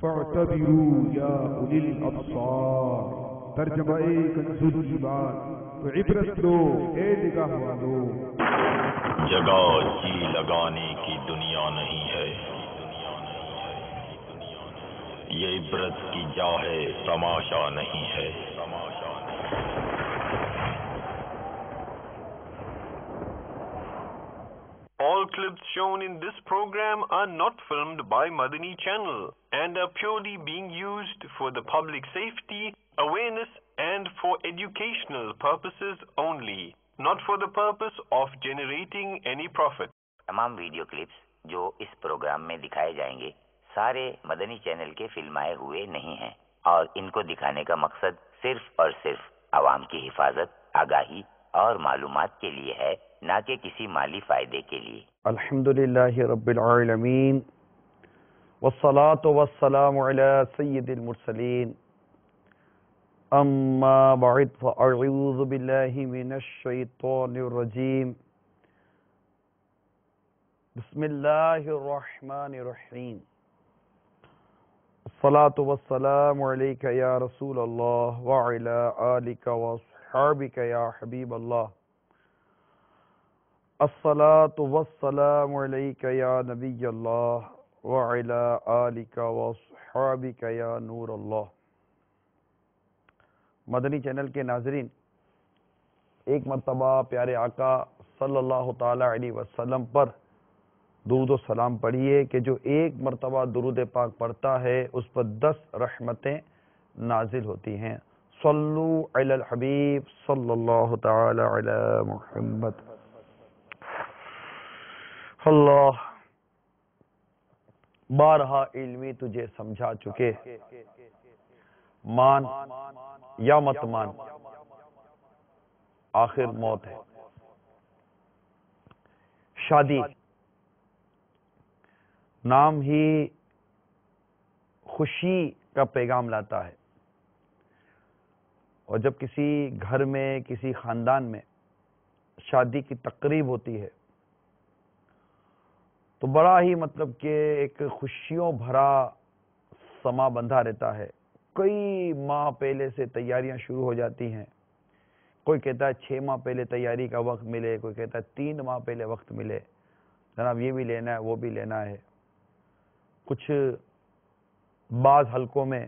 فاعتبروا یا اولی الابصار. ترجمہ کنزُ الایمان. تو عبرت لو اے نگاہ والو. جگہ جی لگانے کی دنیا نہیں ہے، یہ عبرت کی جا ہے، تماشا نہیں ہے. All clips shown in this program are not filmed by Madani Channel and are purely being used for the public safety, awareness and for educational purposes only, not for the purpose of generating any profit. تمام video clips جو اس programme میں دکھائے جائیں گے سارے مدنی channel کے فلمائے ہوئے نہیں ہیں اور ان کو دکھانے کا مقصد صرف اور صرف عوام کی حفاظت، آگاہی اور معلومات کے لیے ہے، نہ کہ کسی مالی فائدے کے لیے. الحمدللہ رب العالمین والصلاة والسلام علی سید المرسلین. اما بعد فاعوذ باللہ من الشیطان الرجیم. بسم اللہ الرحمن الرحیم. الصلاة والسلام علیک یا رسول اللہ وعلی آلک واصحابک یا حبیب اللہ. الصلاة والسلام علیک یا نبی اللہ وعلی آلک واصحابک یا نور اللہ. مدنی چینل کے ناظرین، ایک مرتبہ پیارے آقا صلی اللہ تعالی علیہ وسلم پر درود و سلام پڑھیے کہ جو ایک مرتبہ درود پاک پڑھتا ہے اس پر 10 رحمتیں نازل ہوتی ہیں. صلو علی الحبیب صلی اللہ تعالی علی محمد. اللہ بارہا علمی تجھے سمجھا چکے، مان یا مت مان آخر موت ہے. شادی نام ہی خوشی کا پیغام لاتا ہے، اور جب کسی گھر میں کسی خاندان میں شادی کی تقریب ہوتی ہے تو بڑا ہی مطلب کہ ایک خوشیوں بھرا سما بندھا رہتا ہے. کئی ماہ پہلے سے تیاریاں شروع ہو جاتی ہیں. کوئی کہتا ہے 6 ماہ پہلے تیاری کا وقت ملے، کوئی کہتا ہے 3 ماہ پہلے وقت ملے، جناب یہ بھی لینا ہے وہ بھی لینا ہے. کچھ بعض حلقوں میں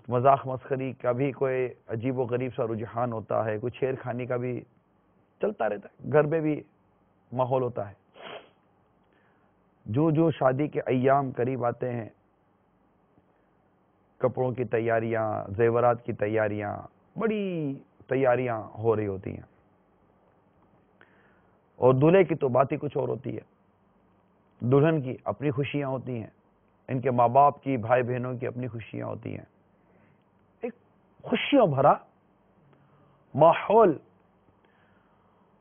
مذاق مسخری کا بھی کوئی عجیب و غریب سا رجحان ہوتا ہے، کوئی چھیڑ خانی کا بھی چلتا رہتا ہے، گھر میں بھی ماحول ہوتا ہے. جو شادی کے ایام قریب آتے ہیں، کپڑوں کی تیاریاں، زیورات کی تیاریاں، بڑی تیاریاں ہو رہی ہوتی ہیں، اور دولہے کی تو بات ہی کچھ اور ہوتی ہے. دلہن کی اپنی خوشیاں ہوتی ہیں، ان کے ماں باپ کی، بھائی بہنوں کی اپنی خوشیاں ہوتی ہیں. ایک خوشیوں بھرا ماحول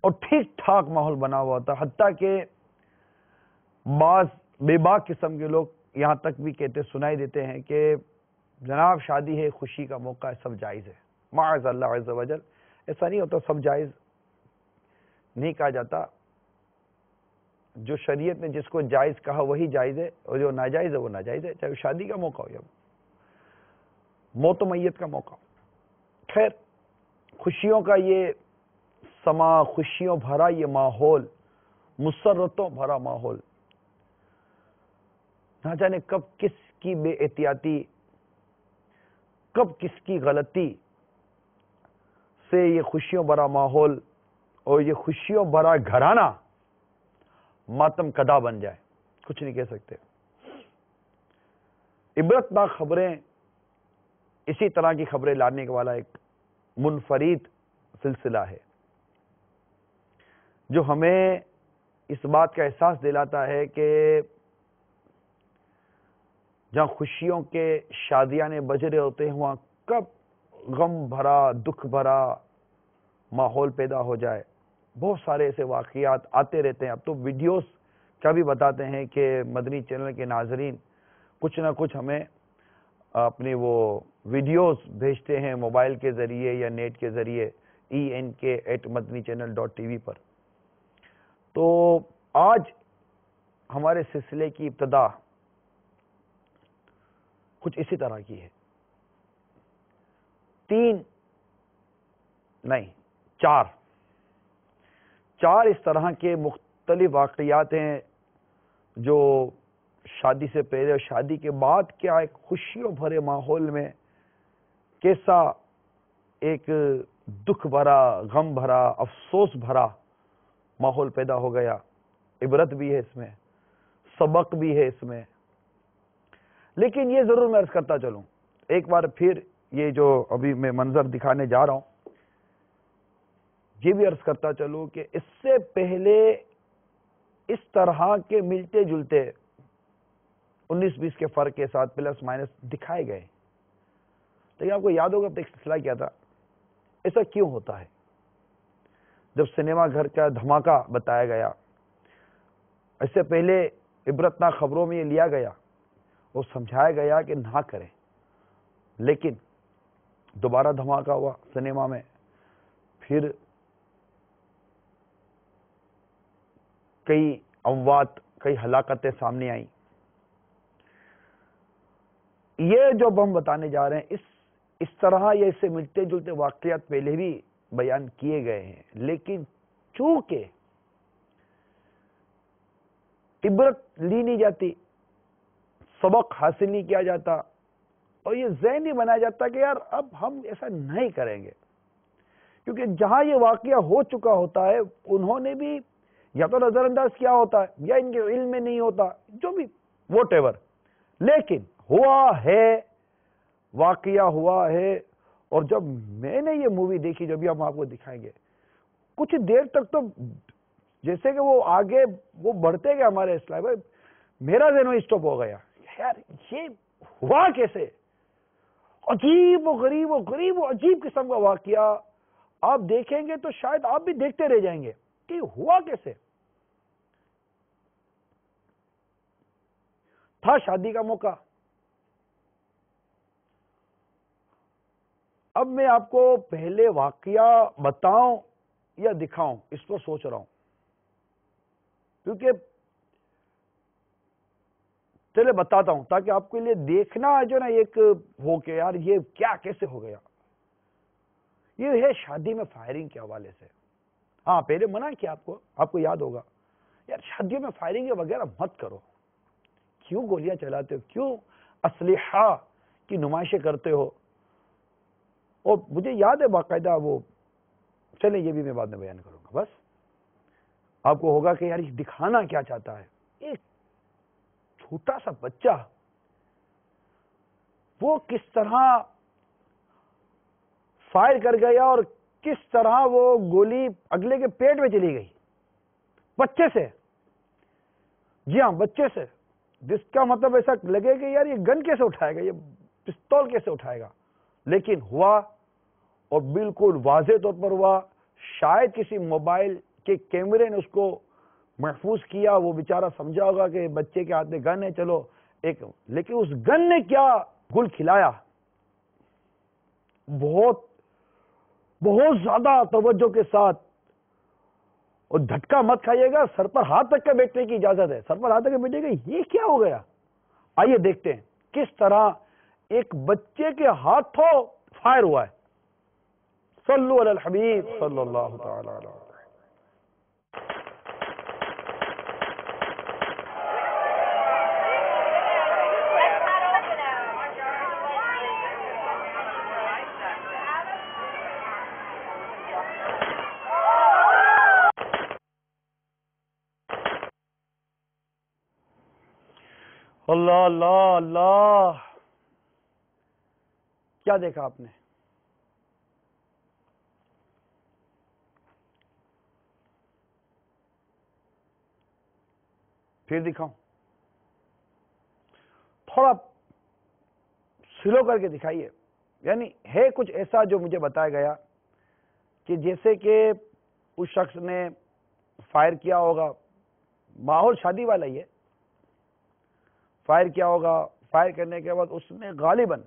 اور ٹھیک ٹھاک ماحول بنا ہوا ہوتا، حتیٰ کہ بعض بے باک قسم کے لوگ یہاں تک بھی کہتے سنائی دیتے ہیں کہ جناب شادی ہے، خوشی کا موقع ہے، سب جائز ہے. معاذ اللہ عز و جل، ایسا نہیں ہوتا. سب جائز نہیں کہا جاتا. جو شریعت نے جس کو جائز کہا وہی جائز ہے، اور جو ناجائز ہے وہ ناجائز ہے، چاہے شادی کا موقع ہو یا موت و میت کا موقع. خیر، خوشیوں کا یہ سما، خوشیوں بھرا یہ ماحول، مسرتوں بھرا ماحول، نہ جانے کب کس کی بے احتیاطی، کب کس کی غلطی سے یہ خوشیوں بھرا ماحول اور یہ خوشیوں بھرا گھرانہ ماتم کدا بن جائے، کچھ نہیں کہہ سکتے. عبرتناک خبریں، اسی طرح کی خبریں لانے والا ایک منفرد سلسلہ ہے جو ہمیں اس بات کا احساس دلاتا ہے کہ جہاں خوشیوں کے شادیانے بج رہے ہوتے ہیں وہاں کب غم بھرا، دکھ بھرا ماحول پیدا ہو جائے. بہت سارے ایسے واقعات آتے رہتے ہیں. اب تو ویڈیوز کا بھی بتاتے ہیں کہ مدنی چینل کے ناظرین کچھ نہ کچھ ہمیں اپنی وہ ویڈیوز بھیجتے ہیں موبائل کے ذریعے یا نیٹ کے ذریعے enk@madanichannel.tv پر. تو آج ہمارے سلسلے کی ابتدا کچھ اسی طرح کی ہے. 3 نہیں 4 اس طرح کے مختلف واقعات ہیں جو شادی سے پہلے اور شادی کے بعد کیا ایک خوشیوں بھرے ماحول میں کیسا ایک دکھ بھرا، غم بھرا، افسوس بھرا ماحول پیدا ہو گیا. عبرت بھی ہے اس میں، سبق بھی ہے اس میں. لیکن یہ ضرور میں عرض کرتا چلوں ایک بار پھر، یہ جو ابھی میں منظر دکھانے جا رہا ہوں، یہ بھی عرض کرتا چلوں کہ اس سے پہلے اس طرح کے ملتے جلتے 19-20 کے فرق کے ساتھ پلس مائنس دکھائے گئے. لیکن آپ کو یاد ہوگا اب ایک سلسلہ کیا تھا، ایسا کیوں ہوتا ہے؟ جب سنیما گھر کا دھماکہ بتایا گیا، اس سے پہلے عبرتناک خبروں میں یہ لیا گیا اور سمجھایا گیا کہ نہ کریں، لیکن دوبارہ دھماکہ ہوا سنیما میں، پھر کئی اموات، کئی ہلاکتیں سامنے آئیں. یہ جو ہم بتانے جا رہے ہیں اس طرح یہ اس سے ملتے جلتے واقعات پہلے بھی بیان کیے گئے ہیں، لیکن چونکہ عبرت لی نہیں جاتی، سبق حاصل نہیں کیا جاتا، اور یہ ذہن نہیں بنایا جاتا کہ یار اب ہم ایسا نہیں کریں گے، کیونکہ جہاں یہ واقعہ ہو چکا ہوتا ہے انہوں نے بھی یا تو نظر انداز کیا ہوتا ہے یا ان کے علم میں نہیں ہوتا، جو بھی واٹ ایور، لیکن ہوا ہے، واقعہ ہوا ہے. اور جب میں نے یہ مووی دیکھی، جو بھی ہم آپ کو دکھائیں گے، کچھ دیر تک تو جیسے کہ وہ آگے وہ بڑھتے گئے ہمارے اسلام میں، میرا ذہن اسٹاپ ہو گیا. یار یہ ہوا کیسے؟ عجیب و غریب و عجیب قسم کا واقعہ آپ دیکھیں گے تو شاید آپ بھی دیکھتے رہ جائیں گے کہ ہوا کیسے. تھا شادی کا موقع. اب میں آپ کو پہلے واقعہ بتاؤں یا دکھاؤں، اس پر سوچ رہا ہوں، کیونکہ چلے بتاتا ہوں تاکہ آپ کے لیے دیکھنا جو نا ایک ہو کہ یار یہ کیا کیسے ہو گیا. یہ ہے شادی میں فائرنگ کے حوالے سے. ہاں پہلے منع کیا آپ کو یاد ہوگا، یار شادیوں میں فائرنگ وغیرہ مت کرو، کیوں گولیاں چلاتے ہو، کیوں اسلحہ کی نمائشیں کرتے ہو. اور مجھے یاد ہے باقاعدہ وہ، چلیں یہ بھی میں بعد میں بیان کروں گا. بس آپ کو ہوگا کہ یار یہ دکھانا کیا چاہتا ہے. ایک چھوٹا سا بچہ وہ کس طرح فائر کر گیا اور کس طرح وہ گولی اگلے کے پیٹ میں چلی گئی، بچے سے. جی ہاں بچے سے، جس کا مطلب ایسا لگے کہ یار یہ گن کیسے اٹھائے گا، یہ پستول کیسے اٹھائے گا. لیکن ہوا، اور بالکل واضح طور پر ہوا. شاید کسی موبائل کے کیمرے نے اس کو محفوظ کیا، وہ بیچارہ سمجھا ہوگا کہ بچے کے ہاتھ میں گن ہے، چلو ایک، لیکن اس گن نے کیا گل کھلایا. بہت زیادہ توجہ کے ساتھ، اور جھٹکا مت کھائیے گا، سر پر ہاتھ رکھ کے بیٹھنے کی اجازت ہے. سر پر ہاتھ رکھ کے بیٹھے گا، یہ کیا ہو گیا؟ آئیے دیکھتے ہیں کس طرح ایک بچے کے ہاتھوں فائر ہوا ہے. صلو علی الحبیب صلی اللہ تعالی علیہ وسلم. اللہ اللہ اللہ، کیا دیکھا آپ نے؟ پھر دکھاؤں، تھوڑا سلو کر کے دکھائیے. یعنی ہے کچھ ایسا جو مجھے بتایا گیا کہ جیسے کہ اس شخص نے فائر کیا ہوگا، ماحول شادی والا ہی ہے، فائر کیا ہوگا. فائر کرنے کے بعد اس نے غالباً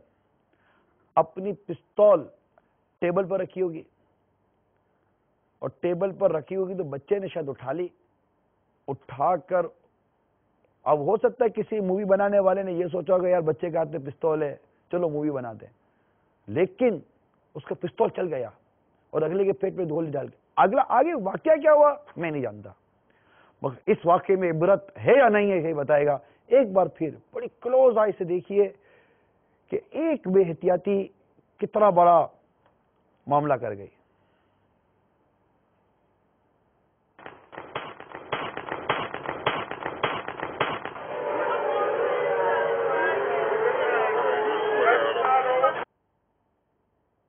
اپنی پستول ٹیبل پر رکھی ہوگی، اور ٹیبل پر رکھی ہوگی تو بچے نے شاید اٹھا لی، اٹھا کر اب ہو سکتا ہے کسی مووی بنانے والے نے یہ سوچا ہوگا یار بچے کے ہاتھ میں پستول ہے, چلو مووی بناتے ہیں, لیکن اس کا پستول چل گیا اور اگلے کے پیٹ میں گولی ڈال کے اگلا آگے واقعہ کیا ہوا میں نہیں جانتا. مگر اس واقعے میں عبرت ہے یا نہیں ہے یہ بتائے گا. ایک بار پھر بڑی کلوز آئی سے دیکھیے کہ ایک بے احتیاطی کتنا بڑا معاملہ کر گئی.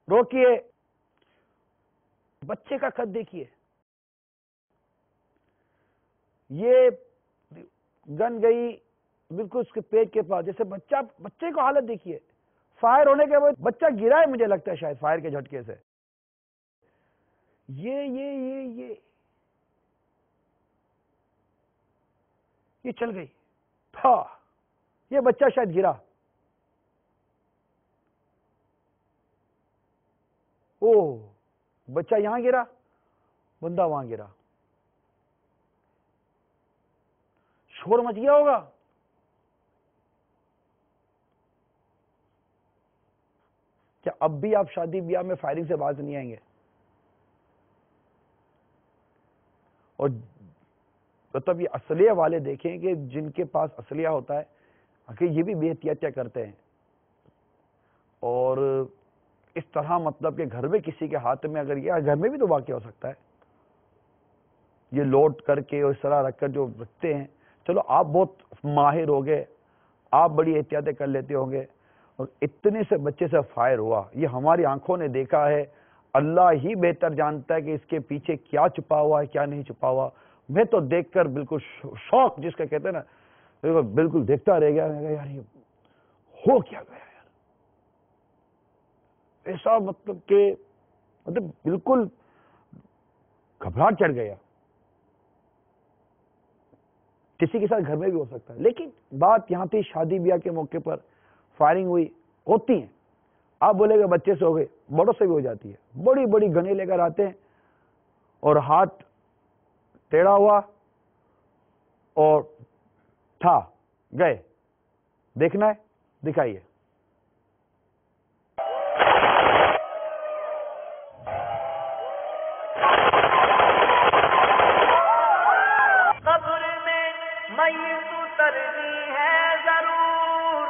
روکیے, بچے کا خط دیکھیے, یہ گن گئی بالکل اس کے پیٹ کے پاس, جیسے بچے کو حالت دیکھیے, فائر ہونے کے بعد بچہ گرا ہے مجھے لگتا ہے شاید فائر کے جھٹکے سے. یہ چل گئی, تھا یہ بچہ شاید گرا. اوہ بچہ یہاں گرا, بندہ وہاں گرا, شور مچ گیا ہوگا. کیا اب بھی آپ شادی بیاہ میں فائرنگ سے باز نہیں آئیں گے؟ اور مطلب یہ اسلحے والے دیکھیں کہ جن کے پاس اسلحہ ہوتا ہے کہ یہ بھی بے احتیاطیاں کرتے ہیں, اور اس طرح مطلب کہ گھر میں کسی کے ہاتھ میں, اگر یہ گھر میں بھی تو واقع ہو سکتا ہے, یہ لوڈ کر کے اور اس طرح رکھ کر جو رکھتے ہیں. چلو آپ بہت ماہر ہو گئے, آپ بڑی احتیاطیں کر لیتے ہوں گے, اور اتنے سے بچے سے فائر ہوا, یہ ہماری آنکھوں نے دیکھا ہے, اللہ ہی بہتر جانتا ہے کہ اس کے پیچھے کیا چھپا ہوا ہے کیا نہیں چھپا ہوا. میں تو دیکھ کر بالکل شوق جس کا کہتے ہیں نا, بالکل دیکھتا رہ گیا, یار یہ ہو کیا گیا یار, ایسا مطلب کہ بالکل گھبراہٹ چڑھ گیا. کسی کے ساتھ گھر میں بھی ہو سکتا ہے, لیکن بات یہاں تھی شادی بیاہ کے موقع پر فائرنگ ہوئی, ہوتی ہیں. آپ بولے گا بچے سے ہو گئے, بڑوں سے بھی ہو جاتی ہے. بڑی بڑی گنیں لے کر آتے ہیں اور ہاتھ ٹیڑھا ہوا اور تھا گئے. دیکھنا ہے دکھائیے. قبر میں میت اترنی ہے ضرور,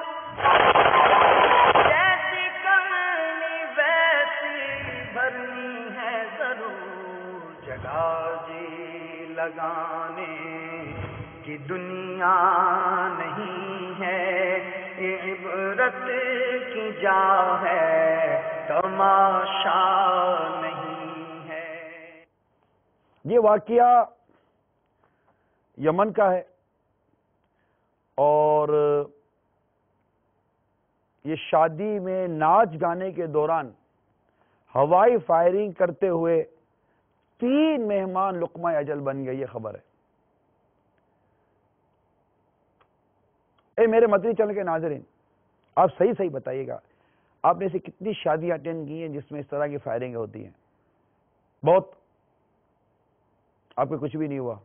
جیسی کرنی ویسی بھرنی ہے ضرور. جگہ جی لگانے کی دنیا نہیں ہے, یہ عبرت کی جا ہے, تماشا نہیں ہے. یہ واقعہ یمن کا ہے, اور یہ شادی میں ناچ گانے کے دوران ہوائی فائرنگ کرتے ہوئے 3 مہمان لقمہ اجل بن گئے. یہ خبر ہے. اے میرے مدنی چینل کے ناظرین, آپ صحیح بتائیے گا, آپ نے ایسی کتنی شادیاں اٹینڈ کی ہیں جس میں اس طرح کی فائرنگ ہوتی ہیں؟ بہت. آپ کو کچھ بھی نہیں ہوا؟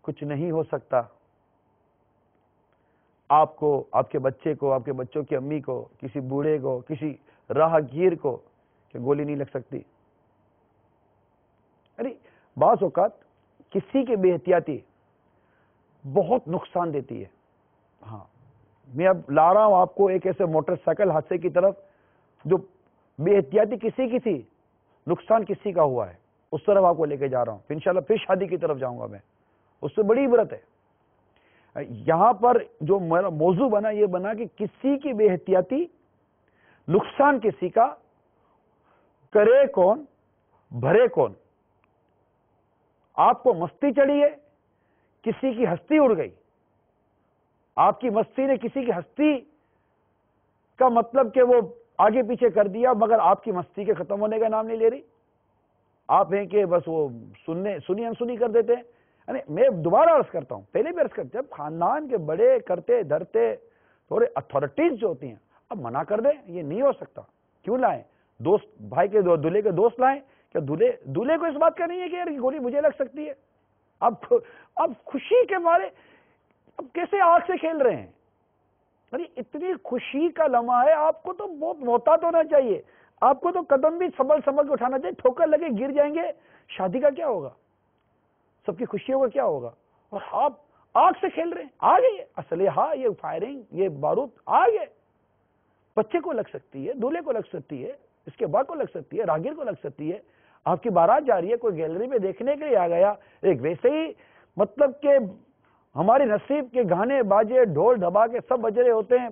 کچھ نہیں ہو سکتا. آپ کو, آپ کے بچے کو, آپ کے بچوں کی امی کو, کسی بوڑھے کو, کسی راہ گیر کو کہ گولی نہیں لگ سکتی؟ ارے بعض اوقات کسی کی بے احتیاطی بہت نقصان دیتی ہے. ہاں, میں اب لا رہا ہوں آپ کو ایک ایسے موٹر سائیکل حادثے کی طرف جو بے احتیاطی کسی کی تھی, نقصان کسی کا ہوا ہے, اس طرف آپ کو لے کے جا رہا ہوں. پھر انشاءاللہ پھر شادی کی طرف جاؤں گا میں, اس سے بڑی عبرت ہے. یہاں پر جو میرا موضوع بنا, یہ بنا کہ کسی کی بے احتیاطی نقصان کسی کا, کرے کون بھرے کون. آپ کو مستی چڑھی ہے, کسی کی ہستی اڑ گئی. آپ کی مستی نے کسی کی ہستی کا مطلب کہ وہ آگے پیچھے کر دیا, مگر آپ کی مستی کے ختم ہونے کا نام نہیں لے رہی. آپ ہیں کہ بس وہ سنی انسنی کر دیتے ہیں. میں دوبارہ عرض کرتا ہوں, پہلے بھی عرض کرتا ہوں, جب خاندان کے بڑے کرتے دھرتے تھوڑے اتھارٹیز جو ہوتی ہیں, اب منع کر دیں, یہ نہیں ہو سکتا. کیوں لائیں؟ دوست بھائی کے دولہے کے دوست لائیں. کیا دولہے کو اس بات کا نہیں ہے کہ یار گولی مجھے لگ سکتی ہے؟ اب خوشی کے مارے اب کیسے آگ سے کھیل رہے ہیں؟ یعنی اتنی خوشی کا لمحہ ہے، آپ کو تو بہت محتاط ہونا چاہیے، آپ کو تو قدم بھی سنبھل کے اٹھانا چاہیے، ٹھوکر لگے گر جائیں گے، شادی کا کیا ہوگا، سب کی خوشیوں کا کیا ہوگا؟ اور آپ آگ سے کھیل رہے ہیں، آگے اسلحہ، یہ فائرنگ، یہ بارود آگے، بچے کو لگ سکتی ہے، دولہے کو لگ سکتی ہے، اس کے باپ کو لگ سکتی ہے، راہگیر کو لگ سکتی ہے، آپ کی بارات جا رہی ہے، کوئی گیلری میں دیکھنے کے لیے آ گیا، ایک ویسے ہی مطلب کہ ہمارے نصیب کے گانے باجے ڈھول ڈھباکے سب بج رہے ہوتے ہیں،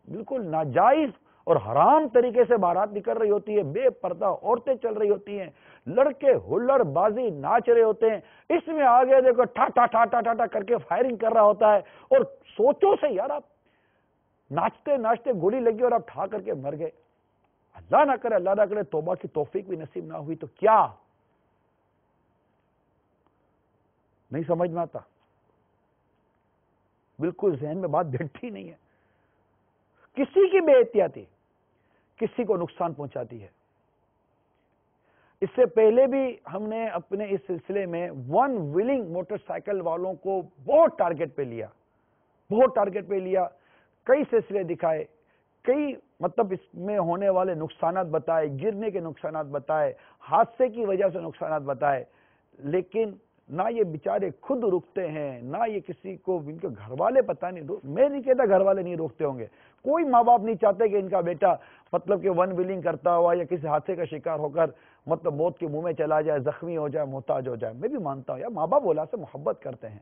بالکل ناجائز اور حرام طریقے سے بارات نکل رہی ہوتی ہے، بے پردہ عورتیں چل رہی ہوتی ہیں، لڑکے ہلڑ بازی ناچ رہے ہوتے ہیں، اس میں آگے دیکھو ٹھا ٹھا ٹھا ٹھا ٹھا کر کے فائرنگ کر رہا ہوتا ہے، اور سوچو سے یار، آپ ناچتے ناچتے گولی لگی اور آپ ٹھا کر کے مر گئے، اللہ نہ کرے توبہ کی توفیق بھی نصیب نہ ہوئی تو کیا؟ نہیں سمجھ میں آتا، بالکل ذہن میں بات بیٹھتی نہیں ہے، کسی کی بے احتیاطی کسی کو نقصان پہنچاتی ہے۔ اس سے پہلے بھی ہم نے اپنے اس سلسلے میں ون ویلنگ موٹر سائیکل والوں کو بہت ٹارگٹ پہ لیا، کئی سلسلے دکھائے، کئی مطلب اس میں ہونے والے نقصانات بتائے، گرنے کے نقصانات بتائے، حادثے کی وجہ سے نقصانات بتائے، لیکن نہ یہ بیچارے خود رکتے ہیں، نہ یہ کسی کو، ان کے گھر والے پتہ نہیں، میں نہیں کہتا گھر والے نہیں روکتے ہوں گے، کوئی ماں باپ نہیں چاہتے کہ ان کا بیٹا مطلب کہ ون ویلنگ کرتا ہوا یا کسی حادثے کا شکار ہو کر مطلب موت کے منہ میں چلا جائے، زخمی ہو جائے، محتاج ہو جائے۔ میں بھی مانتا ہوں یار، ماں باپ اولاد سے محبت کرتے ہیں،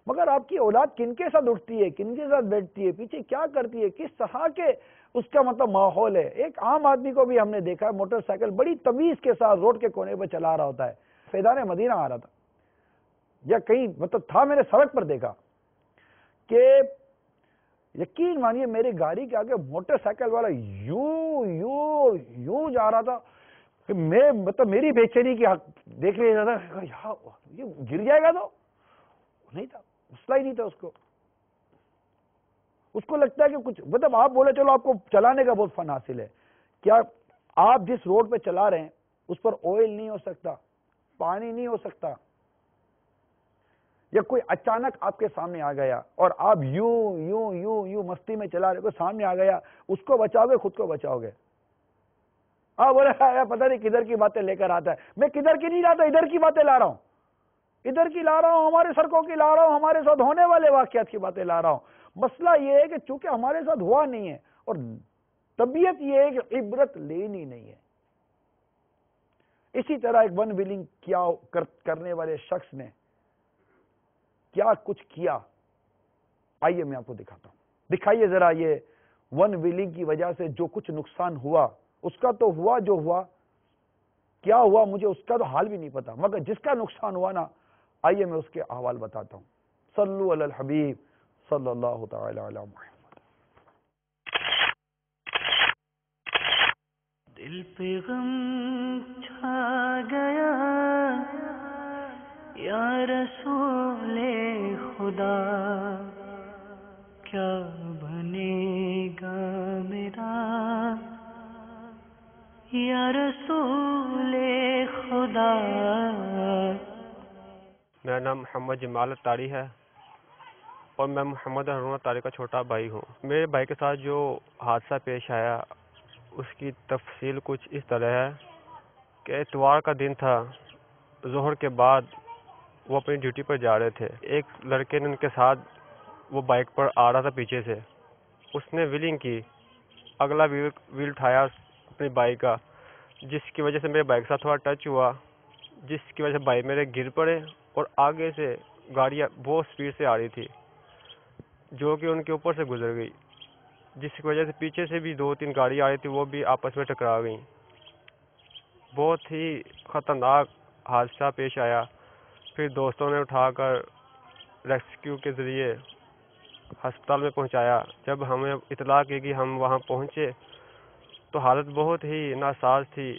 مگر آپ کی اولاد کن کے ساتھ اٹھتی ہے، کن کے ساتھ بیٹھتی ہے، پیچھے کیا کرتی ہے، کس طرح کے اس کا مطلب ماحول ہے۔ ایک عام آدمی کو بھی ہم نے دیکھا ہے موٹر سائیکل بڑی تمیز کے ساتھ روڈ کے کونے پہ چلا رہا ہوتا ہے، فیضان مدینہ آ رہا تھا یا کہیں مطلب تھا، میں نے سڑک پر دیکھا کہ یقین مانیے میری گاڑی کے آگے موٹر سائیکل والا یوں جا رہا تھا کہ میں مطلب میری بے چینی کی دیکھ رہا تھا، یہ گر جائے گا تو نہیں تھا، مسئلہ ہی نہیں تھا اس کو لگتا ہے کہ کچھ مطلب آپ بولے چلو آپ کو چلانے کا بہت فن حاصل ہے، کیا آپ جس روڈ پہ چلا رہے ہیں اس پر آئل نہیں ہو سکتا، پانی نہیں ہو سکتا، یا کوئی اچانک آپ کے سامنے آ گیا اور آپ یوں مستی میں چلا رہے، کوئی سامنے آ گیا، اس کو بچاؤ گے خود کو بچاؤ گے؟ آپ بولے پتہ نہیں کدھر کی باتیں لے کر آتا ہے، میں کدھر کی نہیں لاتا، ادھر کی باتیں لا رہا ہوں، ادھر کی لا رہا ہوں، ہمارے سڑکوں کی لا رہا ہوں، ہمارے ساتھ ہونے والے واقعات کی باتیں لا رہا ہوں۔ مسئلہ یہ ہے کہ چونکہ ہمارے ساتھ ہوا نہیں ہے، اور طبیعت یہ ہے کہ عبرت لینی نہیں ہے۔ اسی طرح ایک ون ویلنگ کیا کرنے والے شخص نے کیا کچھ کیا، آئیے میں آپ کو دکھاتا ہوں، دکھائیے ذرا یہ ون ویلنگ کی وجہ سے جو کچھ نقصان ہوا، اس کا تو ہوا جو ہوا، کیا ہوا مجھے اس کا تو حال بھی نہیں پتا، مگر جس کا نقصان ہوا نا، آئیے میں اس کے احوال بتاتا ہوں۔ صلو علی الحبیب صلی اللہ تعالی علی محمد۔ دل پہ غم چھا گیا یا رسول خدا، کیا بنے گا میرا یا رسول خدا۔ میرا نام محمد جمال اتاری ہے اور میں محمد ہارون اتاری کا چھوٹا بھائی ہوں۔ میرے بھائی کے ساتھ جو حادثہ پیش آیا اس کی تفصیل کچھ اس طرح ہے کہ اتوار کا دن تھا، ظہر کے بعد وہ اپنی ڈیوٹی پر جا رہے تھے، ایک لڑکے نے ان کے ساتھ وہ بائک پر آ رہا تھا پیچھے سے، اس نے ویلنگ کی، اگلا ویل اٹھایا اپنی بائک کا، جس کی وجہ سے میرے بائک کے ساتھ تھوڑا ٹچ ہوا، جس کی وجہ سے بائک میرے گر پڑے اور آگے سے گاڑیاں بہت سپیڈ سے آ رہی تھی جو کہ ان کے اوپر سے گزر گئی، جس کی وجہ سے پیچھے سے بھی 2-3 گاڑیاں آ رہی تھی، وہ بھی آپس میں ٹکرا گئیں۔ بہت ہی خطرناک حادثہ پیش آیا۔ پھر دوستوں نے اٹھا کر ریسکیو کے ذریعے ہسپتال میں پہنچایا۔ جب ہمیں اطلاع کی کہ ہم وہاں پہنچے تو حالت بہت ہی ناساز تھی،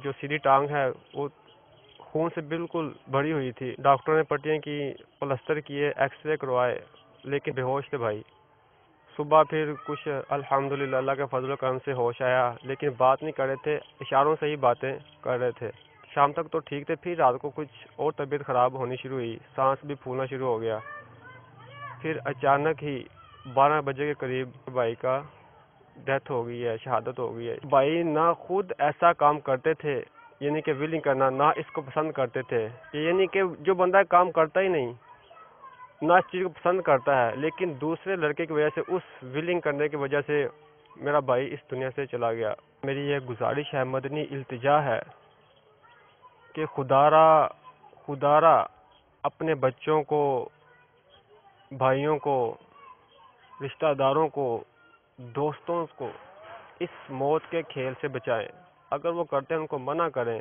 جو سیدھی ٹانگ ہے وہ خون سے بالکل بھری ہوئی تھی۔ ڈاکٹروں نے پٹیاں کی، پلسٹر کیے، ایکس رے کروائے، لیکن بے ہوش تھے بھائی۔ صبح پھر کچھ الحمدللہ اللہ کے فضل و کرم سے ہوش آیا، لیکن بات نہیں کر رہے تھے، اشاروں سے ہی باتیں کر رہے تھے۔ شام تک تو ٹھیک تھے، پھر رات کو کچھ اور طبیعت خراب ہونی شروع ہوئی، سانس بھی پھولنا شروع ہو گیا. پھر اچانک ہی 12 بجے کے قریب بھائی کا ڈیتھ ہو گئی ہے، شہادت ہو گئی ہے. بھائی نہ خود ایسا کام کرتے تھے، یعنی کہ ویلنگ کرنا، نہ اس کو پسند کرتے تھے. یعنی کہ جو بندہ کام کرتا ہی نہیں، نہ اس چیز کو پسند کرتا ہے، لیکن دوسرے لڑکے کی وجہ سے، اس ویلنگ کرنے کی وجہ سے میرا بھائی اس دنیا سے چلا گیا. میری یہ گزارش ہے، مدنی التجا ہے کہ خدارا اپنے بچوں کو، بھائیوں کو، رشتہ داروں کو، دوستوں کو اس موت کے کھیل سے بچائیں. اگر وہ کرتے ہیں ان کو منع کریں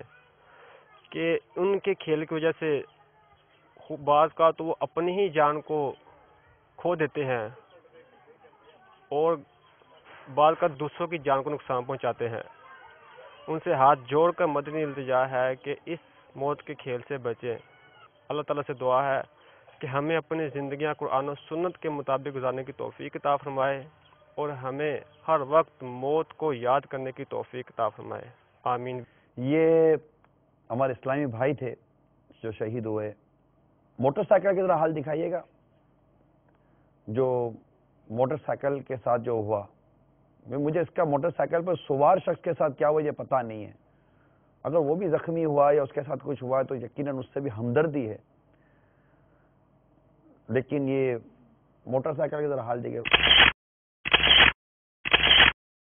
کہ ان کے کھیل کی وجہ سے بعض کا تو وہ اپنی ہی جان کو کھو دیتے ہیں اور بعض کا دوسروں کی جان کو نقصان پہنچاتے ہیں. ان سے ہاتھ جوڑ کر مدنی التجا ہے کہ اس موت کے کھیل سے بچیں. اللہ تعالیٰ سے دعا ہے کہ ہمیں اپنی زندگیاں قرآن و سنت کے مطابق گزارنے کی توفیق عطا فرمائے اور ہمیں ہر وقت موت کو یاد کرنے کی توفیق عطا فرمائے. آمین. یہ ہمارے اسلامی بھائی تھے جو شہید ہوئے. موٹر سائیکل کی ذرا حال دکھائیے گا. جو موٹر سائیکل کے ساتھ جو ہوا، مجھے اس کا موٹر سائیکل پر سوار شخص کے ساتھ کیا ہوا یہ پتہ نہیں ہے. اگر وہ بھی زخمی ہوا یا اس کے ساتھ کچھ ہوا ہے تو یقیناً اس سے بھی ہمدردی ہے، لیکن یہ موٹر سائیکل کی ذرا حال دیکھیے.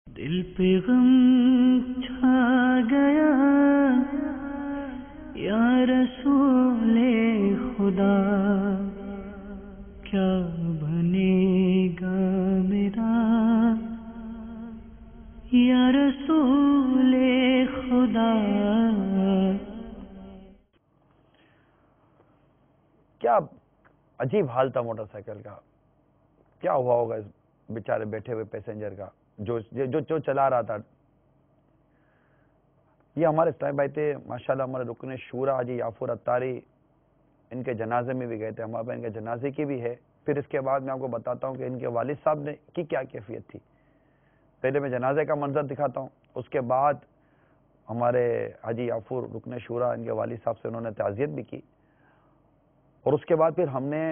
دل پہ غم چھا گیا یا رسول خدا، کیا بنے گا میرا یا رسول خدا. کیا عجیب حال تھا موٹر سائیکل کا. کیا ہوا ہوگا اس بیچارے بیٹھے ہوئے پیسنجر کا جو چلا رہا تھا. یہ ہمارے اسلامی بھائی تھے ماشاءاللہ، ہمارے رکن شورا حاجی یافور اتاری، ان کے جنازے میں بھی گئے تھے. ہمارے ان کے جنازے کی بھی ہے. پھر اس کے بعد میں آپ کو بتاتا ہوں کہ ان کے والد صاحب نے کی کیا کیفیت تھی. پہلے میں جنازے کا منظر دکھاتا ہوں، اس کے بعد ہمارے حاجی یافور رکن شورا ان کے والد صاحب سے انہوں نے تعزیت بھی کی، اور اس کے بعد پھر ہم نے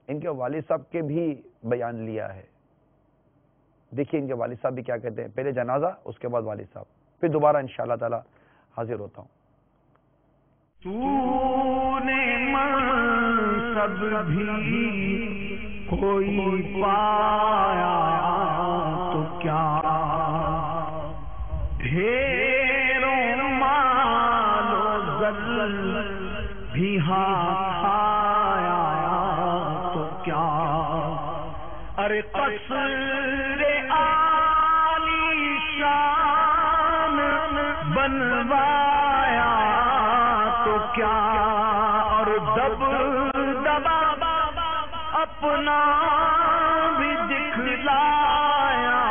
ان کے والد صاحب کے بھی بیان لیا ہے. دیکھیے ان کے والد صاحب بھی کیا کہتے ہیں. پہلے جنازہ، اس کے بعد والد صاحب، پھر دوبارہ انشاءاللہ تعالی حاضر ہوتا ہوں. تو نے منصب بھی کوئی پایا تو کیا، ڈھیروں مال و زر بھی ہاتھ آیا تو کیا، ارے قصر عالی شان بنوایا تو کیا، اور دبدبا اپنا بھی دکھلایا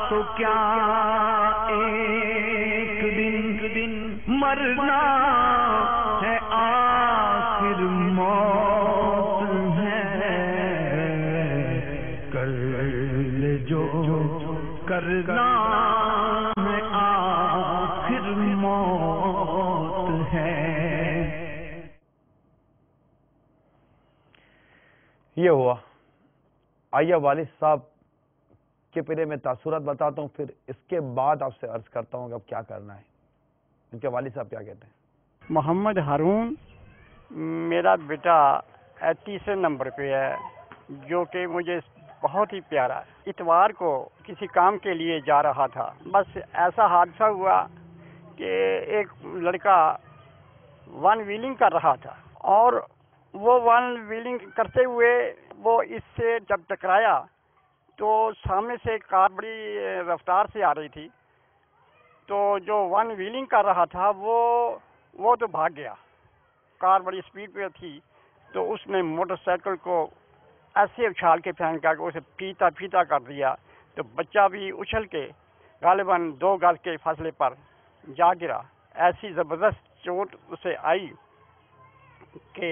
تو کیا، ایک دن مرنا ہے آخر موت ہے، کر لے جو کرنا ہے آخر موت ہے. یہ ہوا. آئیے والد صاحب کے پہلے میں تاثرات بتاتا ہوں، پھر اس کے بعد آپ سے عرض کرتا ہوں کہ اب کیا کرنا ہے. ان کے والد صاحب کیا کہتے ہیں. محمد ہارون میرا بیٹا 38 نمبر پہ ہے، جو کہ مجھے بہت ہی پیارا ہے. اتوار کو کسی کام کے لیے جا رہا تھا، بس ایسا حادثہ ہوا کہ ایک لڑکا ون ویلنگ کر رہا تھا، اور وہ ون ویلنگ کرتے ہوئے وہ اس سے جب ٹکرایا تو سامنے سے ایک کار بڑی رفتار سے آ رہی تھی، تو جو ون ویلنگ کر رہا تھا وہ تو بھاگ گیا. کار بڑی اسپیڈ پہ تھی، تو اس نے موٹر سائیکل کو ایسے اچھال کے پھینکا کہ اسے پھیتا کر دیا. تو بچہ بھی اچھل کے غالباً 2 گز کے فاصلے پر جا گرا. ایسی زبردست چوٹ اسے آئی کہ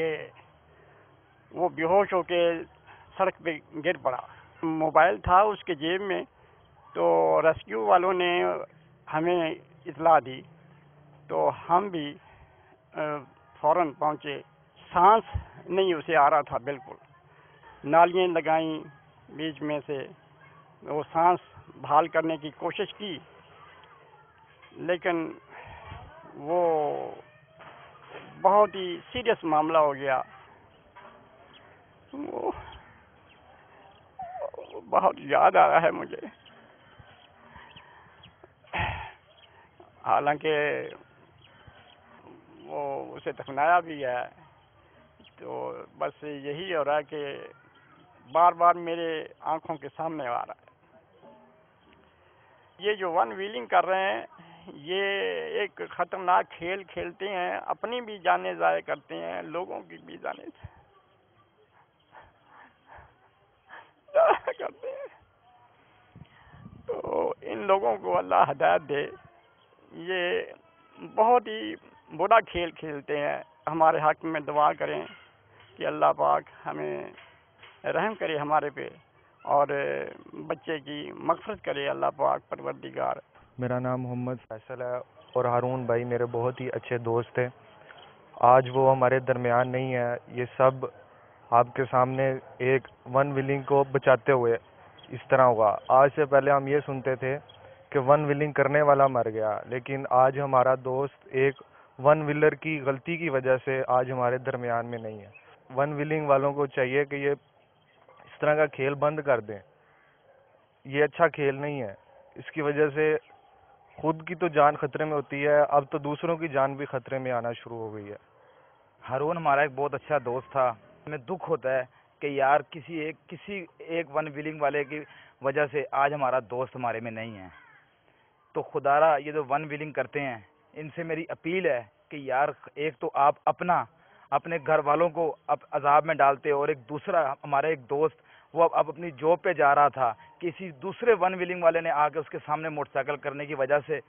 وہ بے ہوش ہو کے سڑک پہ گر پڑا. موبائل تھا اس کے جیب میں، تو ریسکیو والوں نے ہمیں اطلاع دی تو ہم بھی فوراً پہنچے. سانس نہیں اسے آ رہا تھا بالکل. نالیاں لگائیں بیچ میں سے, وہ سانس بحال کرنے کی کوشش کی, لیکن وہ بہت ہی سیریس معاملہ ہو گیا. وہ بہت یاد آ رہا ہے مجھے. حالانکہ وہ اسے دفنایا بھی ہے, تو بس یہی ہو رہا ہے کہ بار بار میرے آنکھوں کے سامنے آ رہا ہے. یہ جو ون ویلنگ کر رہے ہیں, یہ ایک خطرناک کھیل کھیلتے ہیں, اپنی بھی جانیں ضائع کرتے ہیں, لوگوں کی بھی جانیں ضائع کرتے ہیں. تو ان لوگوں کو اللہ ہدایت دے. یہ بہت ہی برا کھیل کھیلتے ہیں. ہمارے حق میں دعا کریں کہ اللہ پاک ہمیں رحم کرے ہمارے پہ, اور بچے کی مغفرت کرے اللہ پاک پروردگار. میرا نام محمد فیصل ہے, اور ہارون بھائی میرے بہت ہی اچھے دوست ہیں. آج وہ ہمارے درمیان نہیں ہے. یہ سب آپ کے سامنے ایک ون ویلنگ کو بچاتے ہوئے اس طرح ہوا. آج سے پہلے ہم یہ سنتے تھے کہ ون ویلنگ کرنے والا مر گیا, لیکن آج ہمارا دوست ایک ون ویلر کی غلطی کی وجہ سے آج ہمارے درمیان میں نہیں ہے. ون ویلنگ والوں کو چاہیے کہ یہ اس طرح کا کھیل بند کر دیں. یہ اچھا کھیل نہیں ہے. اس کی وجہ سے خود کی تو جان خطرے میں ہوتی ہے, اب تو دوسروں کی جان بھی خطرے میں آنا شروع ہو گئی ہے. ہارون ہمارا ایک بہت اچھا دوست تھا. ہمیں دکھ ہوتا ہے کہ یار کسی ایک ون ویلنگ والے کی وجہ سے آج ہمارا دوست ہمارے میں نہیں ہے. تو خدا را یہ جو ون ویلنگ کرتے ہیں, ان سے میری اپیل ہے کہ یار ایک تو آپ اپنے گھر والوں کو عذاب میں ڈالتے ہو, اور ایک دوسرا ہمارا ایک دوست وہ اب اپنی جاب پہ جا رہا تھا, کسی دوسرے ون ویلنگ والے نے آ کے اس کے سامنے موٹر سائیکل کرنے کی وجہ سے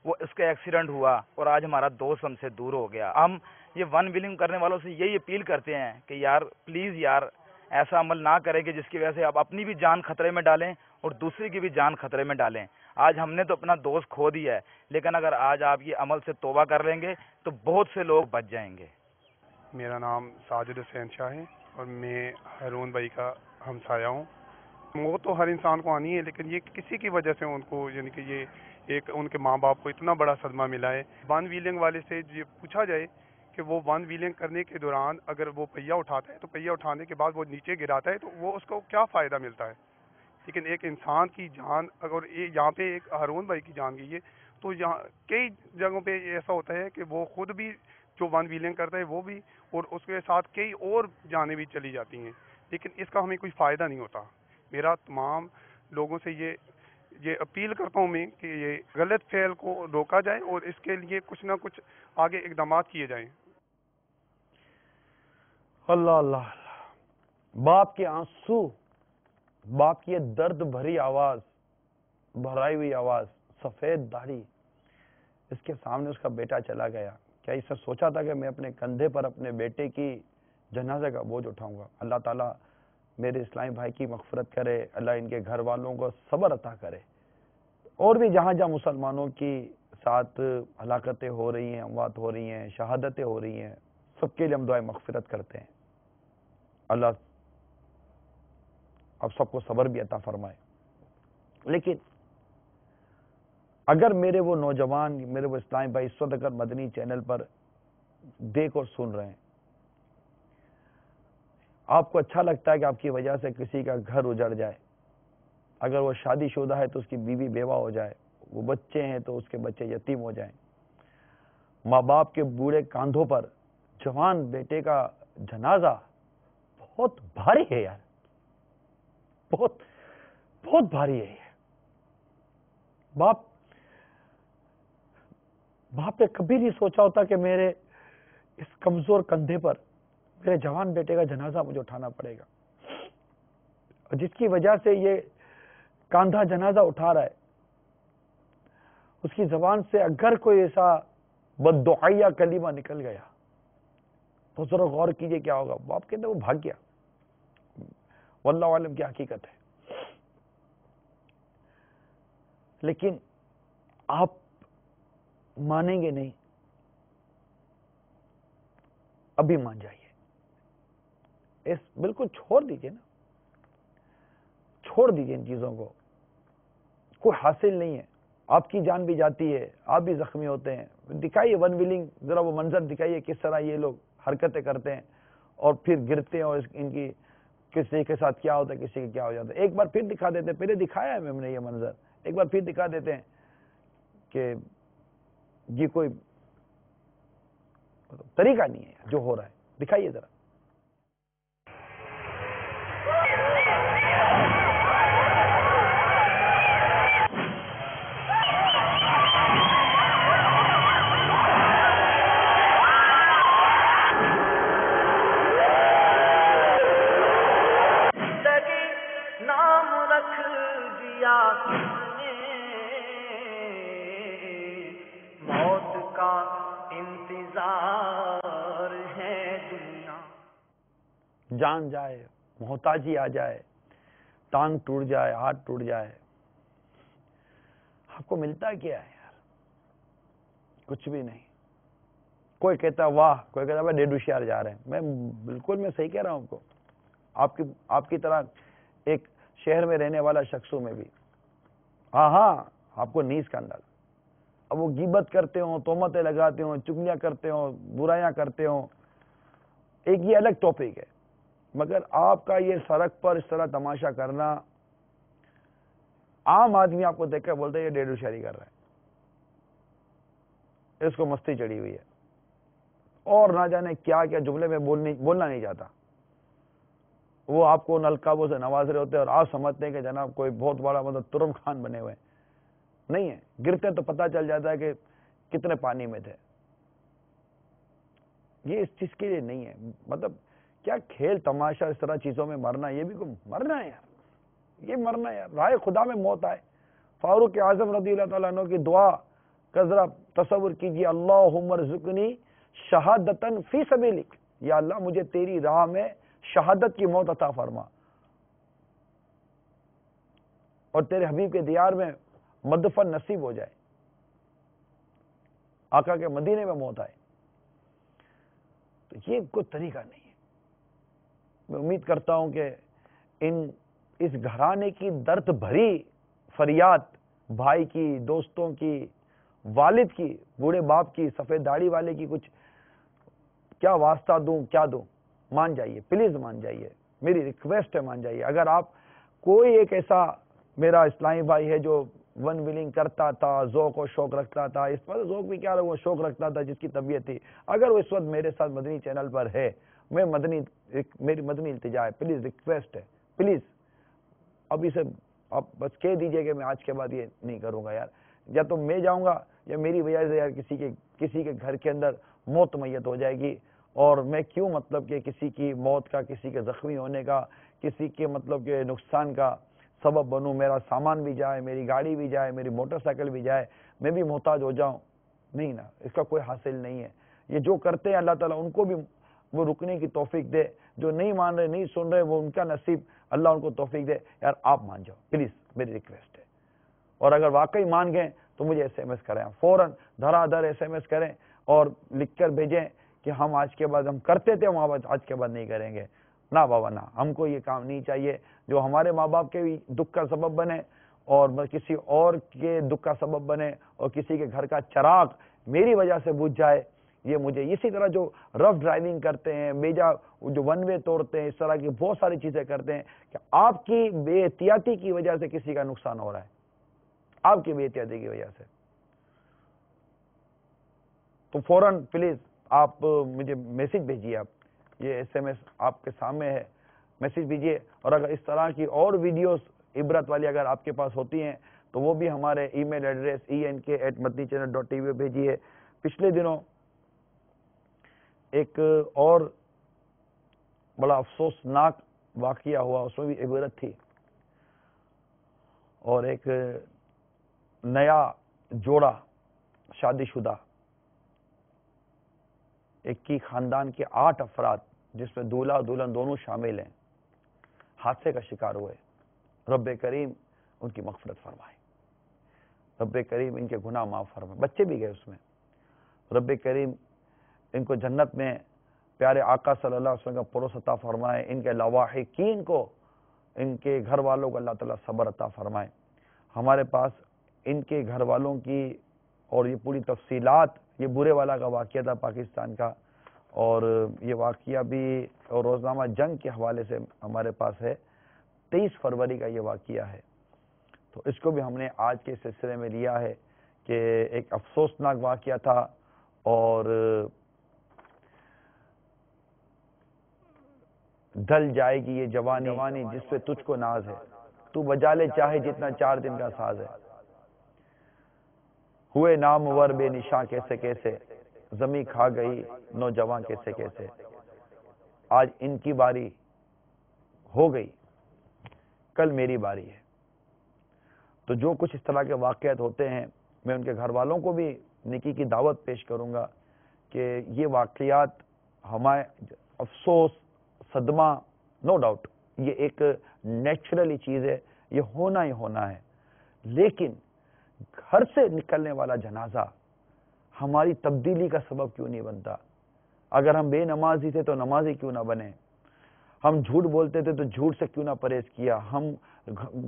وہ اس کا ایکسیڈنٹ ہوا, اور آج ہمارا دوست ہم سے دور ہو گیا. ہم یہ ون ویلنگ کرنے والوں سے یہی اپیل کرتے ہیں کہ یار پلیز یار ایسا عمل نہ کریں کہ جس کی وجہ سے آپ اپنی بھی جان خطرے میں ڈالیں اور دوسری کی بھی جان خطرے میں ڈالیں. آج ہم نے تو اپنا دوست کھو دیا ہے, لیکن اگر آج آپ یہ عمل سے توبہ کر لیں گے تو بہت سے لوگ بچ جائیں گے. میرا نام ساجد حسین شاہ ہے, اور میں ہارون بھائی کا ہمسایہ ہوں. وہ تو ہر انسان کو آنی ہے, لیکن یہ کسی کی وجہ سے ان کو, یعنی کہ یہ ایک ان کے ماں باپ کو اتنا بڑا صدمہ ملا ہے. ون ویلنگ والے سے یہ پوچھا جائے کہ وہ ون ویلنگ کرنے کے دوران اگر وہ پہیہ اٹھاتا ہے تو پہیہ اٹھانے کے بعد وہ نیچے گراتا ہے تو وہ اس کو کیا فائدہ ملتا ہے. لیکن ایک انسان کی جان, اگر یہاں پہ ایک ہارون بھائی کی جان گئی ہے, تو یہاں کئی جگہوں پہ ایسا ہوتا ہے کہ وہ خود بھی جو ون ویلنگ کرتا ہے وہ بھی, اور اس کے ساتھ کئی اور جانیں بھی چلی جاتی ہیں, لیکن اس کا ہمیں کوئی فائدہ نہیں ہوتا. میرا تمام لوگوں سے یہ اپیل کرتا ہوں میں کہ یہ غلط فعل کو روکا جائے, اور اس کے لیے کچھ نہ کچھ آگے اقدامات کیے جائیں. اللہ اللہ. باپ کے آنسو, باپ کی یہ درد بھری آواز, بھرائی ہوئی آواز, سفید داڑھی, اس کے سامنے اس کا بیٹا چلا گیا. کیا اس نے سوچا تھا کہ میں اپنے کندھے پر اپنے بیٹے کی جنازے کا بوجھ اٹھاؤں گا؟ اللہ تعالیٰ میرے اسلامی بھائی کی مغفرت کرے, اللہ ان کے گھر والوں کو صبر عطا کرے. اور بھی جہاں جہاں مسلمانوں کی ساتھ ہلاکتیں ہو رہی ہیں, اموات ہو رہی ہیں, شہادتیں ہو رہی ہیں, سب کے لیے ہم دعائیں مغفرت کرتے ہیں. اللہ اب سب کو صبر بھی عطا فرمائے. لیکن اگر میرے وہ نوجوان, میرے وہ اسلامی بھائی اس وقت اگر مدنی چینل پر دیکھ اور سن رہے ہیں, آپ کو اچھا لگتا ہے کہ آپ کی وجہ سے کسی کا گھر اجڑ جائے, اگر وہ شادی شدہ ہے تو اس کی بیوی بیوہ ہو جائے, وہ بچے ہیں تو اس کے بچے یتیم ہو جائیں, ماں باپ کے بوڑھے کاندھوں پر جوان بیٹے کا جنازہ بہت بھاری ہے یار, بہت بہت بھاری ہے. باپ نے کبھی نہیں سوچا ہوتا کہ میرے اس کمزور کندھے پر میرے جوان بیٹے کا جنازہ مجھے اٹھانا پڑے گا, اور جس کی وجہ سے یہ کاندھا جنازہ اٹھا رہا ہے, اس کی زبان سے اگر کوئی ایسا بددعائیہ کلمہ نکل گیا تو ذرا غور کیجئے کیا ہوگا. باپ کہتے ہیں وہ بھاگ گیا, واللہ عالم کی حقیقت ہے. لیکن آپ مانیں گے نہیں, ابھی مان جائیے. اس بالکل چھوڑ دیجئے نا, چھوڑ دیجئے ان چیزوں کو, کوئی حاصل نہیں ہے. آپ کی جان بھی جاتی ہے, آپ بھی زخمی ہوتے ہیں. دکھائیے ون ویلنگ, ذرا وہ منظر دکھائیے کس طرح یہ لوگ حرکتیں کرتے ہیں اور پھر گرتے ہیں, اور ان کی کسی کے ساتھ کیا ہوتا ہے, کسی کے کیا ہو جاتا ہے. ایک بار پھر دکھا دیتے ہیں, پہلے دکھایا ہے ہم نے یہ منظر, ایک بار پھر دکھا دیتے ہیں کہ یہ کوئی طریقہ نہیں ہے جو ہو رہا ہے. دکھائیے ذرا. جان جائے, محتاجی آ جائے, ٹانگ ٹوٹ جائے, ہاتھ ٹوٹ جائے, آپ کو ملتا کیا ہے یار؟ کچھ بھی نہیں. کوئی کہتا واہ, کوئی کہتا ہے ڈیڈ ہوشیار جا رہے ہیں. میں صحیح کہہ رہا ہوں آپ کو. آپ کی طرح ایک شہر میں رہنے والا شخص ہوں میں بھی. ہاں آپ کو نیز کا اندازہ. اب وہ غیبت کرتے ہوں, تہمتیں لگاتے ہوں, چگلیاں کرتے ہوں, برائیاں کرتے ہوں, ایک یہ الگ ٹاپک ہے. مگر آپ کا یہ سڑک پر اس طرح تماشا کرنا, عام آدمی آپ کو دیکھ کر بولتا ہے یہ ڈیڈ ہوشیاری کر رہا ہے, اس کو مستی چڑھی ہوئی ہے, اور نہ جانے کیا کیا جملے میں بولنا نہیں چاہتا. وہ آپ کو نلکابوں سے نواز رہے ہوتے ہیں, اور آپ سمجھتے ہیں کہ جناب کوئی بہت بڑا مطلب ترم خان بنے ہوئے. نہیں ہے, گرتے تو پتہ چل جاتا ہے کہ کتنے پانی میں تھے. یہ اس چیز کے لیے نہیں ہے. مطلب کیا کھیل تماشا اس طرح چیزوں میں مرنا, یہ بھی کوئی مرنا ہے یار, یہ مرنا ہے یار. رائے خدا میں موت آئے. فاروق اعظم رضی اللہ تعالیٰ عنہ کی دعا کا ذرا تصور کیجیے, اللہم ارزقنی شہادتن فی سبیلک, یا اللہ مجھے تیری راہ میں شہادت کی موت عطا فرما, اور تیرے حبیب کے دیار میں مدفن نصیب ہو جائے, آقا کے مدینے میں موت آئے. تو یہ کوئی طریقہ نہیں ہے. میں امید کرتا ہوں کہ اس گھرانے کی درد بھری فریاد, بھائی کی, دوستوں کی, والد کی, بوڑھے باپ کی, سفید داڑھی والے کی, کچھ کیا واسطہ دوں, کیا دوں, مان جائیے, پلیز مان جائیے, میری ریکویسٹ ہے, مان جائیے. اگر آپ کوئی ایک ایسا میرا اسلامی بھائی ہے جو ون ویلنگ کرتا تھا, ذوق و شوق رکھتا تھا, اس پر ذوق بھی کیا وہ شوق رکھتا تھا جس کی طبیعت تھی, اگر وہ اس وقت میرے ساتھ مدنی چینل پر ہے, میری مدنی التجا ہے, پلیز ریکویسٹ ہے, پلیز اب اسے آپ بس کہہ دیجئے کہ میں آج کے بعد یہ نہیں کروں گا یار. یا تو میں جاؤں گا, یا میری وجہ سے یار کسی کے گھر کے اندر موت میت ہو جائے گی, اور میں کیوں مطلب کہ کسی کی موت کا, کسی کے زخمی ہونے کا, کسی کے مطلب کہ نقصان کا سبب بنوں. میرا سامان بھی جائے, میری گاڑی بھی جائے, میری موٹر سائیکل بھی جائے, میں بھی محتاج ہو جاؤں. نہیں نا, اس کا کوئی حاصل نہیں ہے. یہ جو کرتے ہیں اللہ تعالیٰ ان کو بھی وہ رکنے کی توفیق دے, جو نہیں مان رہے, نہیں سن رہے, وہ ان کا نصیب, اللہ ان کو توفیق دے. یار آپ مان جاؤ پلیز, میری ریکویسٹ ہے. اور اگر واقعی مان گئے تو مجھے ایس ایم ایس کریں, فوراً دھڑا دھڑ ایس ایم ایس کریں اور لکھ کر بھیجیں کہ ہم آج کے بعد ہم کرتے تھے, ہم آج کے بعد نہیں کریں گے. نہ بابا نہ, ہم کو یہ کام نہیں چاہیے جو ہمارے ماں باپ کے بھی دکھ کا سبب بنے, اور کسی اور کے دکھ کا سبب بنے, اور کسی کے گھر کا چراغ میری وجہ سے بجھ جائے. یہ مجھے اسی طرح جو رف ڈرائیونگ کرتے ہیں, بیجا جو ون وے توڑتے ہیں, اس طرح کی بہت ساری چیزیں کرتے ہیں کہ آپ کی بے احتیاطی کی وجہ سے کسی کا نقصان ہو رہا ہے, آپ کی بے احتیاطی کی وجہ سے. تو فوراً پلیز آپ مجھے میسج بھیجیے. آپ یہ ایس ایم ایس آپ کے سامنے ہے, میسج بھیجیے. اور اگر اس طرح کی اور ویڈیوز عبرت والی اگر آپ کے پاس ہوتی ہیں تو وہ بھی ہمارے ای میل ایڈریس enk@madnichannel.tv بھیجیے. پچھلے دنوں ایک اور بڑا افسوسناک واقعہ ہوا, اس میں بھی عبرت تھی. اور ایک نیا جوڑا شادی شدہ, ایک ہی خاندان کے 8 افراد جس میں دولہا اور دلہن دونوں شامل ہیں, حادثے کا شکار ہوئے. رب کریم ان کی مغفرت فرمائے, رب کریم ان کے گناہ معاف فرمائے. بچے بھی گئے اس میں. رب کریم ان کو جنت میں پیارے آقا صلی اللہ علیہ وسلم کا پروس عطا فرمائے، ان کے لواحقین کو، ان کے گھر والوں کو اللہ تعالیٰ صبر عطا فرمائے۔ ہمارے پاس ان کے گھر والوں کی اور یہ پوری تفصیلات، یہ بورے والا کا واقعہ تھا پاکستان کا، اور یہ واقعہ بھی اور روزنامہ جنگ کے حوالے سے ہمارے پاس ہے، 23 فروری کا یہ واقعہ ہے۔ تو اس کو بھی ہم نے آج کے سلسلے میں لیا ہے کہ ایک افسوسناک واقعہ تھا، اور ڈھل جائے گی یہ جوانی جس پہ تجھ کو ناز ہے، تو بجا لے چاہے جتنا 4 دن کا ساز ہے۔ ہوئے نامور بے نشاں کیسے کیسے، زمیں کھا گئی نوجوان کیسے کیسے۔ آج ان کی باری ہو گئی، کل میری باری ہے۔ تو جو کچھ اس طرح کے واقعات ہوتے ہیں، میں ان کے گھر والوں کو بھی نیکی کی دعوت پیش کروں گا کہ یہ واقعات ہمارے افسوس، صدمہ، نو ڈاؤٹ یہ ایک نیچرلی چیز ہے، یہ ہونا ہی ہونا ہے، لیکن گھر سے نکلنے والا جنازہ ہماری تبدیلی کا سبب کیوں نہیں بنتا؟ اگر ہم بے نمازی تھے تو نمازی کیوں نہ بنے؟ ہم جھوٹ بولتے تھے تو جھوٹ سے کیوں نہ پرہیز کیا؟ ہم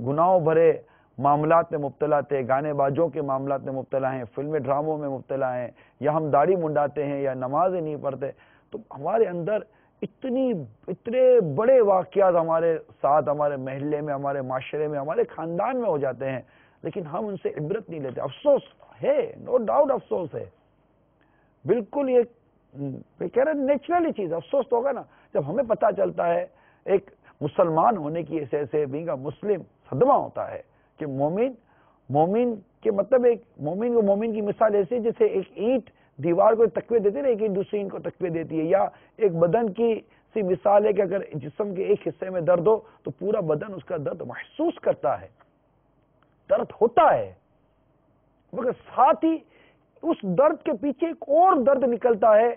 گناہوں بھرے معاملات میں مبتلا تھے، گانے بازوں کے معاملات میں مبتلا ہیں، فلمی ڈراموں میں مبتلا ہیں، یا ہم داڑھی منڈاتے ہیں یا نماز نہیں پڑھتے، تو ہمارے اندر اتنے بڑے واقعات ہمارے ساتھ، ہمارے محلے میں، ہمارے معاشرے میں، ہمارے خاندان میں ہو جاتے ہیں، لیکن ہم ان سے عبرت نہیں لیتے۔ افسوس ہے، نو ڈاؤٹ افسوس ہے، بالکل یہ کہہ رہے نیچرلی چیز، افسوس تو ہوگا نا جب ہمیں پتہ چلتا ہے۔ ایک مسلمان ہونے کی ایسے بینگ اے مسلم صدمہ ہوتا ہے کہ مومن کے مطلب ایک مومن کو، مومن کی مثال ایسی جیسے ایک اینٹ دیوار کو تقویہ دیتی ہے نا، ایک اینٹ دوسری اینٹ کو تقویہ دیتی ہے، یا ایک بدن کی سی مثال ہے کہ اگر جسم کے ایک حصے میں درد ہو تو پورا بدن اس کا درد محسوس کرتا ہے، درد ہوتا ہے، مگر ساتھ ہی اس درد کے پیچھے ایک اور درد نکلتا ہے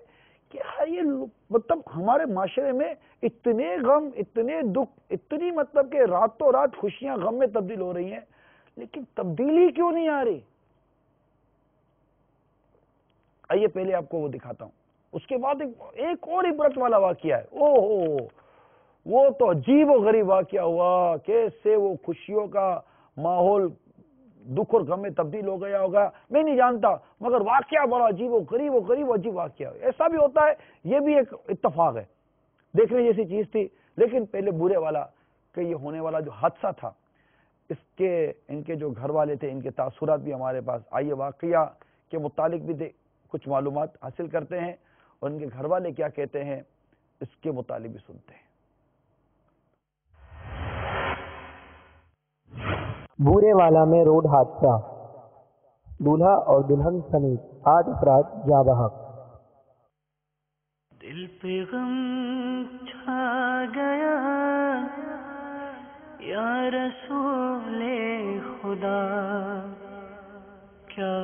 کہ یہ مطلب ہمارے معاشرے میں اتنے غم، اتنے دکھ، اتنی مطلب کہ راتوں رات خوشیاں غم میں تبدیل ہو رہی ہیں، لیکن تبدیلی کیوں نہیں آ رہی؟ آئیے پہلے آپ کو وہ دکھاتا ہوں، اس کے بعد ایک اور عبرت والا واقعہ ہے۔ وہ تو عجیب و غریب واقعہ ہوا، کیسے وہ خوشیوں کا ماحول دکھ اور غم میں تبدیل ہو گیا ہوگا میں نہیں جانتا، مگر واقعہ بڑا عجیب و غریب عجیب واقعہ ہے۔ ایسا بھی ہوتا ہے، یہ بھی ایک اتفاق ہے، دیکھنے جیسی چیز تھی۔ لیکن پہلے برے والا کہ یہ ہونے والا جو حادثہ تھا، ان کے جو گھر والے تھے، ان کے تاثرات بھی ہمارے پاس۔ آئیے واقعہ کے متعلق بھی کچھ معلومات حاصل کرتے ہیں، اور ان کے گھر والے کیا کہتے ہیں اس کے متعلق بھی سنتے ہیں۔ بورے والا میں روڈ حادثہ، دولہا اور دلہن سمیت 8 افراد جاں بحق۔ دل پہ غم چھا گیا یا رسول خدا، کیا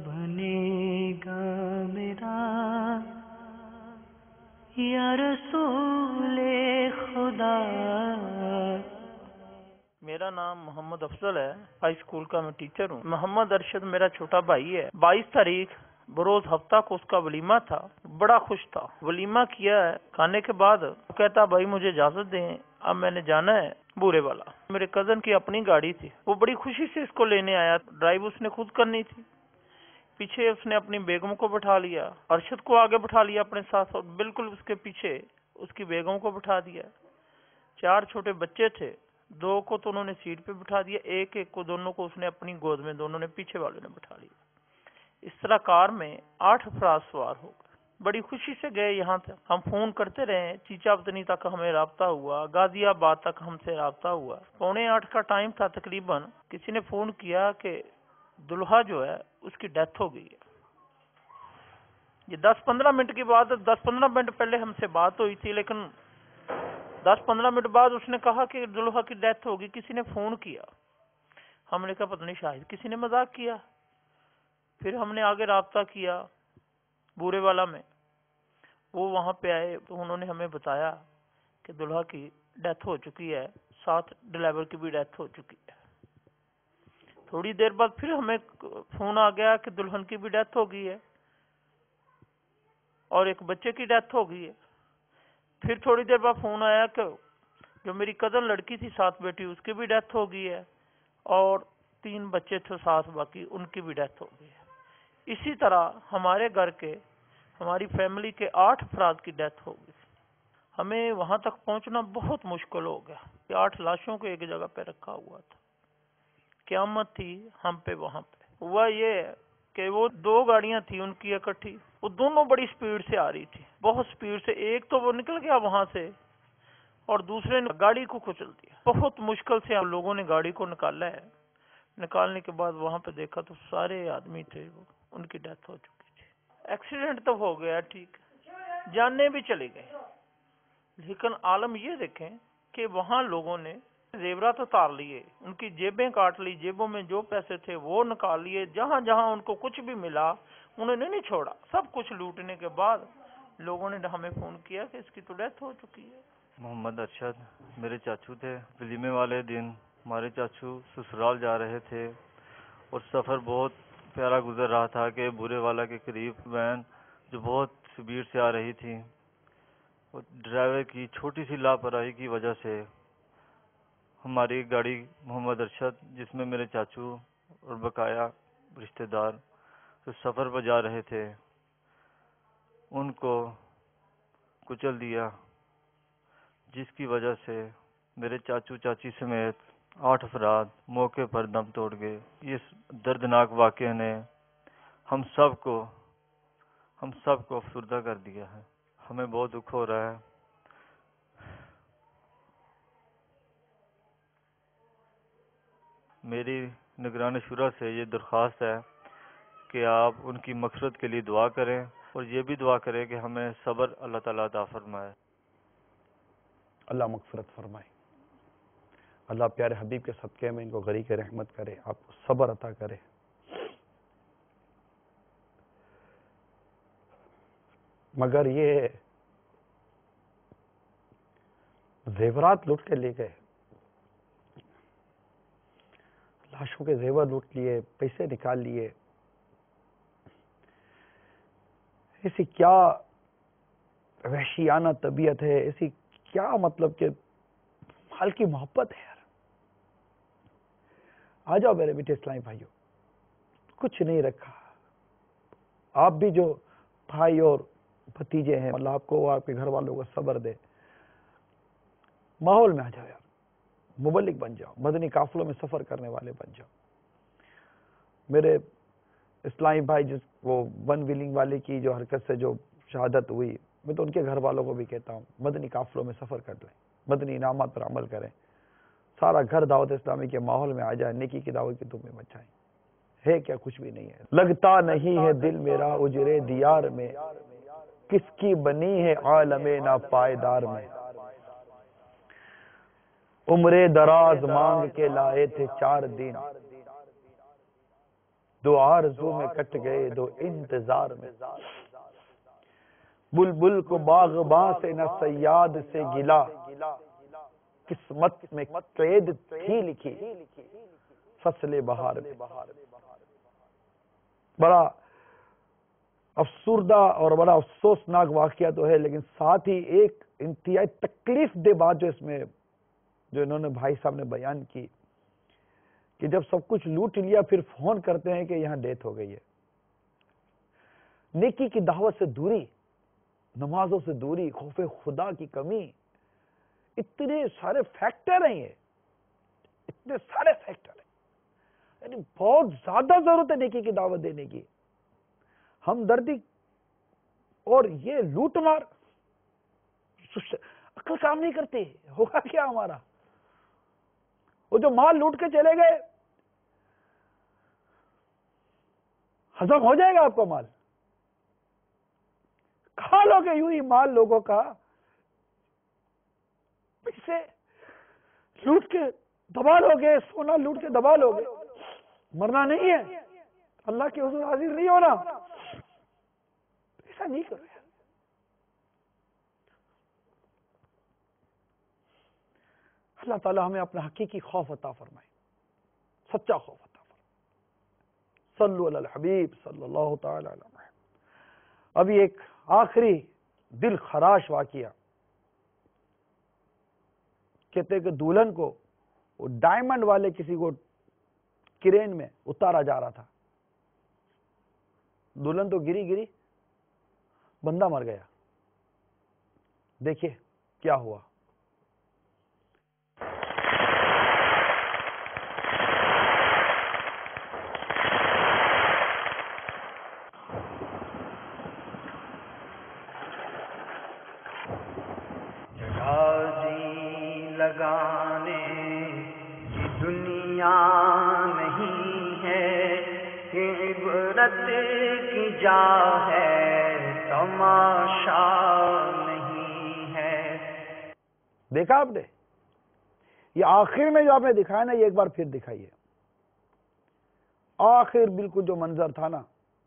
بنے گا میرا یا رسول خدا۔ میرا نام محمد افضل ہے، ہائی اسکول کا میں ٹیچر ہوں۔ محمد ارشد میرا چھوٹا بھائی ہے۔ 22 تاریخ بروز ہفتہ کو اس کا ولیمہ تھا، بڑا خوش تھا۔ ولیمہ کیا ہے، کھانے کے بعد وہ کہتا بھائی مجھے اجازت دیں، اب میں نے جانا ہے بورے والا۔ میرے کزن کی اپنی گاڑی تھی، وہ بڑی خوشی سے اس کو لینے آیا۔ ڈرائیو اس نے خود کرنی تھی، پیچھے اس نے اپنی بیگم کو بٹھا لیا، ارشد کو آگے بٹھا لیا اپنے ساتھ، اور بالکل اس کے پیچھے اس کی بیگم کو بٹھا دیا۔ 4 چھوٹے بچے تھے، 2 کو تو انہوں نے سیٹ پہ بٹھا دیا، ایک کو دونوں کو اس نے اپنی گود میں، دونوں نے پیچھے والے نے بٹھا لیا۔ اس طرح کار میں 8 افراد سوار ہو گئے۔ بڑی خوشی سے گئے یہاں تک، ہم فون کرتے رہے، چیچا پتنی تک ہمیں رابطہ ہوا، غازی آباد تک ہم سے رابطہ ہوا۔ 7:45 کا ٹائم تھا تقریباً، کسی نے فون کیا کہ دلہا جو ہے اس کی ڈیتھ ہو گئی ہے۔ یہ 10-15 منٹ کی بات ہے، 10-15 منٹ پہلے ہم سے بات ہوئی تھی، لیکن 10-15 منٹ بعد اس نے کہا کہ دلہا کی ڈیتھ ہوگی۔ کسی نے فون کیا، ہم نے کہا پتہ نہیں شاید کسی نے مذاق کیا۔ پھر ہم نے آگے رابطہ کیا بورے والا میں، وہ وہاں پہ آئے تو انہوں نے ہمیں بتایا کہ دلہا کی ڈیتھ ہو چکی ہے، ساتھ ڈرائیور کی بھی ڈیتھ ہو چکی ہے۔ تھوڑی دیر بعد پھر ہمیں فون آ گیا کہ دلہن کی بھی ڈیتھ ہو گئی ہے اور ایک بچے کی ڈیتھ ہو گئی ہے۔ پھر تھوڑی دیر بعد فون آیا کہ جو میری کزن لڑکی تھی ساتھ بیٹی اس کی بھی ڈیتھ ہو گئی ہے اور 3 بچے تھے ساتھ باقی ان کی بھی ڈیتھ ہو گئی ہے. اسی طرح ہمارے گھر کے ہماری فیملی کے 8 افراد کی ڈیتھ ہو گئی. ہمیں وہاں تک پہنچنا بہت مشکل ہو گیا. 8 لاشوں کو ایک جگہ پہ رکھا ہوا تھا. قیامت تھی ہم پہ. وہاں پہ ہوا یہ کہ وہ 2 گاڑیاں تھیں ان کی اکٹھی, وہ دونوں بڑی سپیڈ سے آ رہی تھی, بہت سپیڈ سے. ایک تو وہ نکل گیا وہاں سے اور دوسرے نے گاڑی کو کچل دیا. بہت مشکل سے ہم لوگوں نے گاڑی کو نکالا ہے. نکالنے کے بعد وہاں پہ دیکھا تو سارے آدمی تھے, وہ ان کی ڈیتھ ہو چکی تھی. ایکسیڈنٹ تو ہو گیا ٹھیک, جانیں بھی چلی گئی, لیکن عالم یہ دیکھیں کہ وہاں لوگوں نے زیورات اتار لیے, ان کی جیبیں کاٹ لی, جیبوں میں جو پیسے تھے وہ نکال لیے. جہاں جہاں ان کو کچھ بھی ملا انہوں نے نہیں چھوڑا. سب کچھ لوٹنے کے بعد لوگوں نے ہمیں فون کیا کہ اس کی تو ڈیتھ ہو چکی ہے. محمد ارشد میرے چاچو تھے. ولیمے والے دن ہمارے چاچو سسرال جا رہے تھے اور سفر بہت پیارا گزر رہا تھا کہ بورے والا کے قریب وین جو بہت سپیڈ سے آ رہی تھی, اور ڈرائیور کی چھوٹی سی لاپرواہی کی وجہ سے ہماری گاڑی محمد ارشد جس میں میرے چاچو اور بقایا رشتہ دار جو سفر پر جا رہے تھے ان کو کچل دیا, جس کی وجہ سے میرے چاچو چاچی سمیت 8 افراد موقع پر دم توڑ گئے. اس دردناک واقعے نے ہم سب کو افسردہ کر دیا ہے. ہمیں بہت دکھ ہو رہا ہے. میری نگران شورا سے یہ درخواست ہے کہ آپ ان کی مغفرت کے لیے دعا کریں اور یہ بھی دعا کریں کہ ہمیں صبر اللہ تعالیٰ عطا فرمائے. اللہ مغفرت فرمائے. اللہ پیارے حبیب کے صدقے میں ان کو غریق رحمت کرے, آپ کو صبر عطا کرے. مگر یہ زیورات لوٹ کے لے گئے, لاشوں کے زیور لوٹ لیے, پیسے نکال لیے. ایسی کیا وحشیانہ طبیعت ہے, ایسی کیا مطلب کہ مال کی محبت ہے. یار آ جاؤ میرے میٹھے اسلامی بھائیوں, کچھ نہیں رکھا. آپ بھی جو بھائی اور بھتیجے ہیں, اللہ آپ کو اور آپ کے گھر والوں کو صبر دے. ماحول میں آ جاؤ یار, مبلغ بن جاؤ, مدنی قافلوں میں سفر کرنے والے بن جاؤ. میرے اسلامی بھائی جس وہ 1 ویلنگ والے کی جو حرکت سے جو شہادت ہوئی, میں تو ان کے گھر والوں کو بھی کہتا ہوں مدنی قافلوں میں سفر کر لیں, مدنی انعامات پر عمل کریں. سارا گھر دعوت اسلامی کے ماحول میں آ جائے, نیکی کی دعوت کی تمہیں بچائیں. ہے کیا, کچھ بھی نہیں ہے. لگتا نہیں ہے دل میرا اجرے دیار میں, کس کی بنی ہے عالم ناپائیدار میں. عمر دراز مانگ کے لائے تھے 4 دن, 2 آرزو میں کٹ گئے 2 انتظار میں. بلبل کو باغباں سے نہ صیاد سے گلا, قسمت میں قید تھی لکھی فصل بہار میں. بڑا افسردہ اور بڑا افسوسناک واقعہ تو ہے, لیکن ساتھ ہی ایک انتہائی تکلیف دہ بات جو اس میں جو انہوں نے بھائی صاحب نے بیان کی کہ جب سب کچھ لوٹ لیا پھر فون کرتے ہیں کہ یہاں ڈیتھ ہو گئی ہے. نیکی کی دعوت سے دوری, نمازوں سے دوری, خوف خدا کی کمی, اتنے سارے فیکٹر ہیں. یہ اتنے سارے فیکٹر ہیں, یعنی بہت زیادہ ضرورت ہے نیکی کی دعوت دینے کی. ہمدردی اور یہ لوٹ مار, عقل کام نہیں کرتی. ہوگا کیا ہمارا؟ وہ جو مال لوٹ کے چلے گئے, ہضم ہو جائے گا آپ کو مال؟ کھا لو گے یوں ہی مال لوگوں کا, پیسے لوٹ کے دبا لو گے, سونا لوٹ کے دبا لو گے. مرنا نہیں ہے, اللہ کے حضور حاضر نہیں ہونا. ایسا نہیں کرو یار. اللہ تعالیٰ ہمیں اپنا حقیقی خوف عطا فرمائے, سچا خوف عطا فرمائے. صلو علی الحبیب صلی اللہ تعالی علیہ وسلم. ابھی ایک آخری دل خراش واقعہ کہتے ہیں کہ دلہن کو وہ ڈائمنڈ والے کسی کو کرین میں اتارا جا رہا تھا. دلہن تو گری بندہ مر گیا. دیکھیے کیا ہوا. لگانے کی دنیا نہیں ہے، یہ عبرت کی جا ہے، تماشا نہیں ہے. دیکھا آپ نے؟ یہ آخر میں جو آپ نے دکھایا نا، یہ ایک بار پھر دکھائیے. آخر بالکل جو منظر تھا نا،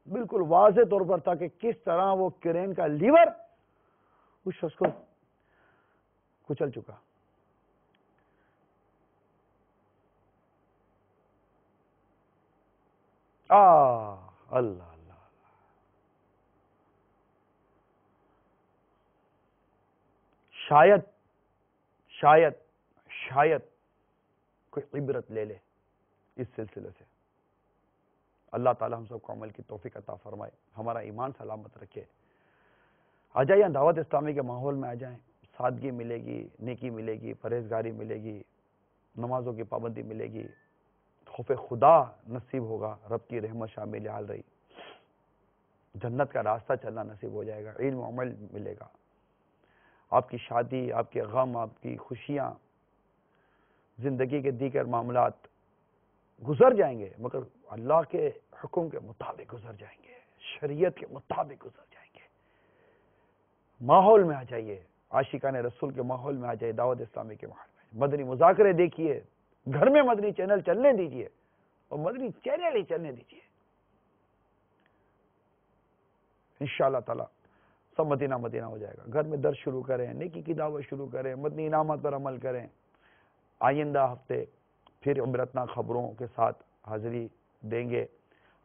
بالکل واضح طور پر تھا کہ کس طرح وہ کرین کا لیور اس شخص کو کچل چکا. اللہ اللہ. شاید شاید شاید کوئی عبرت لے لے اس سلسلے سے. اللہ تعالی ہم سب کو عمل کی توفیق عطا فرمائے، ہمارا ایمان سلامت رکھے. آ جائیے دعوت اسلامی کے ماحول میں آ جائیں. سادگی ملے گی، نیکی ملے گی، پرہیزگاری ملے گی، نمازوں کی پابندی ملے گی، خوف خدا نصیب ہوگا، رب کی رحمت شامل حال رہی، جنت کا راستہ چلنا نصیب ہو جائے گا، علم و عمل ملے گا. آپ کی شادی، آپ کے غم، آپ کی خوشیاں، زندگی کے دیگر معاملات گزر جائیں گے، مگر اللہ کے حکم کے مطابق گزر جائیں گے، شریعت کے مطابق گزر جائیں گے. ماحول میں آ جائیے، عاشقان رسول کے ماحول میں آ جائیے، دعوت اسلامی کے ماحول میں. مدنی مذاکرے دیکھیے، گھر میں مدنی چینل چلنے دیجیے، اور مدنی چینل ہی چلنے دیجیے. انشاءاللہ تعالی سب مدینہ مدینہ ہو جائے گا. گھر میں درس شروع کریں، نیکی کی دعوت شروع کریں، مدنی انعامات پر عمل کریں. آئندہ ہفتے پھر عبرتناک خبروں کے ساتھ حاضری دیں گے.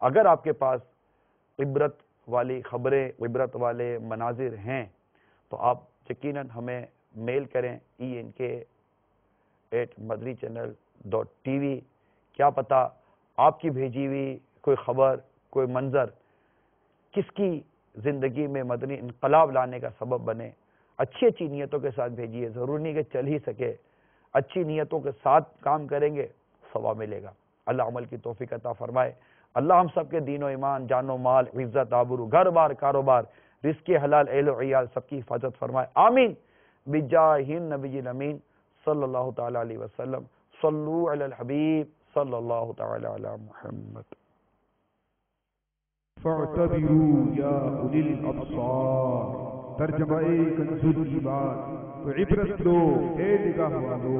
اگر آپ کے پاس عبرت والی خبریں، عبرت والے مناظر ہیں تو آپ یقیناً ہمیں میل کریں enk@madanichannel.tv. کیا پتہ آپ کی بھیجی ہوئی کوئی خبر، کوئی منظر کس کی زندگی میں مدنی انقلاب لانے کا سبب بنے. اچھی اچھی نیتوں کے ساتھ بھیجیے، ضروری نہیں کہ چل ہی سکے. اچھی نیتوں کے ساتھ کام کریں گے، ثواب ملے گا. اللہ عمل کی توفیق عطا فرمائے. اللہ ہم سب کے دین و ایمان، جان و مال، عزت آبرو، گھر بار، کاروبار، رزق حلال، اہل و عیال سب کی حفاظت فرمائے. آمین بجاہ النبی الامین صلی اللہ تعالی علیہ وسلم. صلو علی الحبیب صلی اللہ تعالی علی محمد. فاعتبروا یا اولی الابصار. ترجمہ کنز الایمان. تو عبرت لو اے نگاہ والو.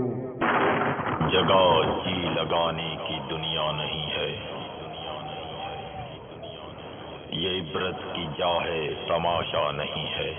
جگہ جی لگانے کی دنیا نہیں ہے، یہ عبرت کی جا ہے، تماشا نہیں ہے.